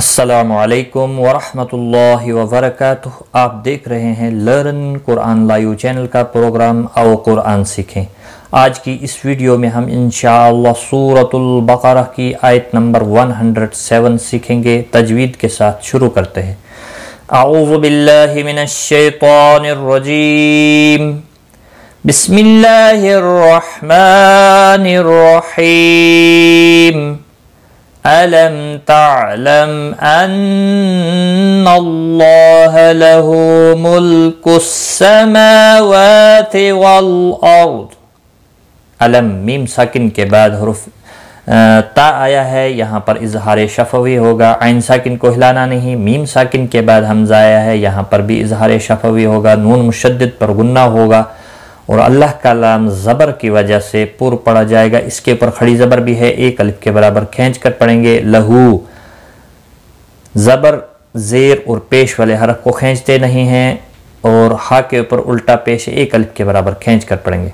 अस्सलामु अलैकुम वरहमतुल्लाहि वबरकातुह। आप देख रहे हैं लर्न कुरान लाइव चैनल का प्रोग्राम आओ कुरान सीखें। आज की इस वीडियो में हम इंशाअल्लाह सूरतुल बकरा की आयत नंबर 107 सीखेंगे। तजवीद के साथ शुरू करते हैं। अऊज़ु बिल्लाहि मिनश शैतानिर रजीम। बिस्मिल्लाहिर रहमानिर रहीम। अलम तअलम अन्नल्लाह लहू मुल्कुस समावाति वल अर्द। अलम मीम साकिन के बाद हुर्फ ता आया है, यहाँ पर इजहार शफवी होगा। आइन साकिन को हिलाना नहीं। मीम साकिन के बाद हमजा आया है, यहाँ पर भी इजहार शफवी होगा। नून मुशद्दद पर गुन्ना होगा और अल्लाह का लाम ज़बर की वजह से पूर्व पढ़ा जाएगा। इसके ऊपर खड़ी ज़बर भी है, एक अलिफ के बराबर खींच कर पढ़ेंगे। लहू ज़बर ज़ेर और पेश वाले हरफ को खींचते नहीं हैं और हा के ऊपर उल्टा पेश एक अलिफ के बराबर खींच कर पढ़ेंगे।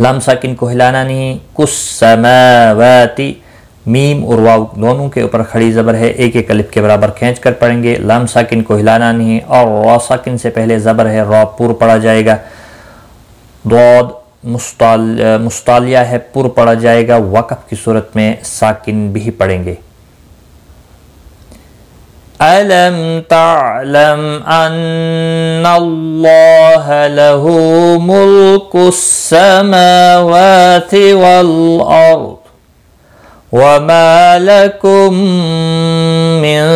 लाम साकिन को हिलाना नहीं। कुस समावाति मीम और वाव दोनों के ऊपर खड़ी ज़बर है, एक एक अलिफ के बराबर खींच कर पढ़ेंगे। लाम साकिन को हिलाना नहीं और रा साकिन से पहले ज़बर है, रा पूर्व पढ़ा जाएगा। दौद मुस्तालिया है, पूर्व पढ़ा जाएगा। वक़फ़ की सूरत में साकिन भी पढ़ेंगे। अलम तअलम अन्नल्लाह लहू मुल्कुस समावाति वल अर्द वमा लकुम मिन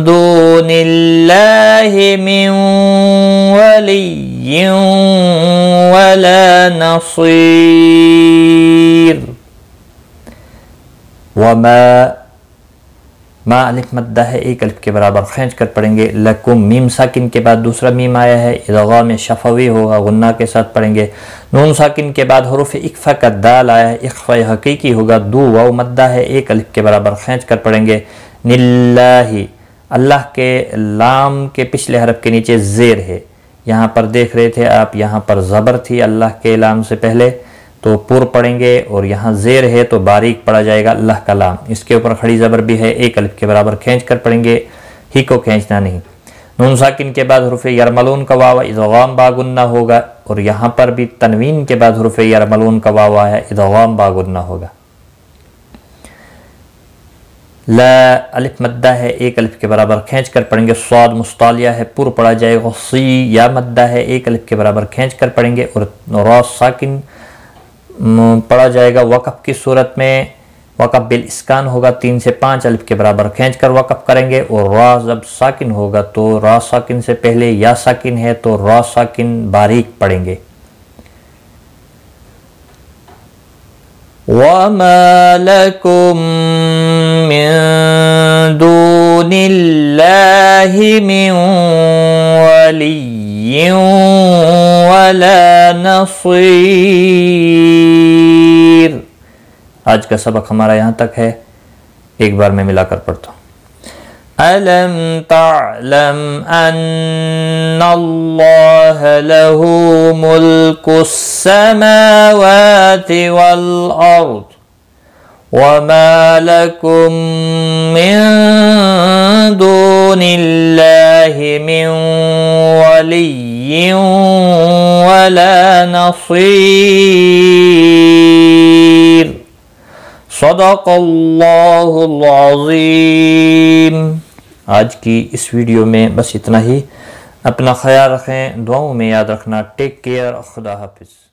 दूनिल्लाहि मिन वलिय्यिन वला नसीर। वमा मा अलिफ मद्दा है, एक अलिफ के बराबर खींच कर पढ़ेंगे। लकुम मीम साकिन के बाद दूसरा मीम आया है, इदगाम में शफवी होगा, गुन्ना के साथ पढ़ेंगे। नून साकिन के बाद हुरूफ इख्फा का दाल आया है, इख्फा हकीकी होगा। दू वाव मद्दा है, एक अलिफ के बराबर खींच कर पढ़ेंगे। निल्लाही अल्लाह के लाम के पिछले हरफ के नीचे ज़ेर है, यहाँ पर देख रहे थे आप, यहाँ पर ज़बर थी अल्लाह के लाम से पहले तो पूर्व पढ़ेंगे और यहाँ ज़ेर है तो बारीक पढ़ा जाएगा अल्लाह का लाम। इसके ऊपर खड़ी ज़बर भी है, एक अलिफ के बराबर खींच कर पढ़ेंगे, ही को खींचना नहीं। नून साकिन के बाद हुरूफ यरमलून का वाव इदगाम बागुन्ना होगा और यहाँ पर भी तनवीन के बाद हुरूफ यरमलून का वाव है, इदगाम बागुन्ना होगा। ला अलिफ मद्दा है, एक अलिफ के बराबर खींच कर पढ़ेंगे। स्वाद मुस्तालिया है, पूर्व पढ़ा जाएगा। सी या मद्दा है, एक अलिफ के बराबर खींच कर पढ़ेंगे और रा साकिन पढ़ा जाएगा। वक़फ़ की सूरत में वक़फ़ बिल इस्कान होगा, 3 से 5 अलिफ के बराबर खींच कर वक़फ़ करेंगे और रा जब साकिन होगा तो रा साकिन से पहले या साकिन है तो रा साकिन बारीक पढ़ेंगे। वमा लकुम मिन दूनिल्लाहि मिन वलिय्यिन वला नसीर। आज का सबक हमारा यहाँ तक है, एक बार मैं मिलाकर पढ़ता हूँ। अलम तअलम अन्नल्लाह लहू मुल्कुस समावाति वल अर्द वमा लकुम मिन दूनिल्लाहि मिन वलिय्यिन वला नसीर। सदक़ल्लाहुल अज़ीम। आज की इस वीडियो में बस इतना ही। अपना ख्याल रखें, दुआओं में याद रखना। Take care. खुदा हाफिज़।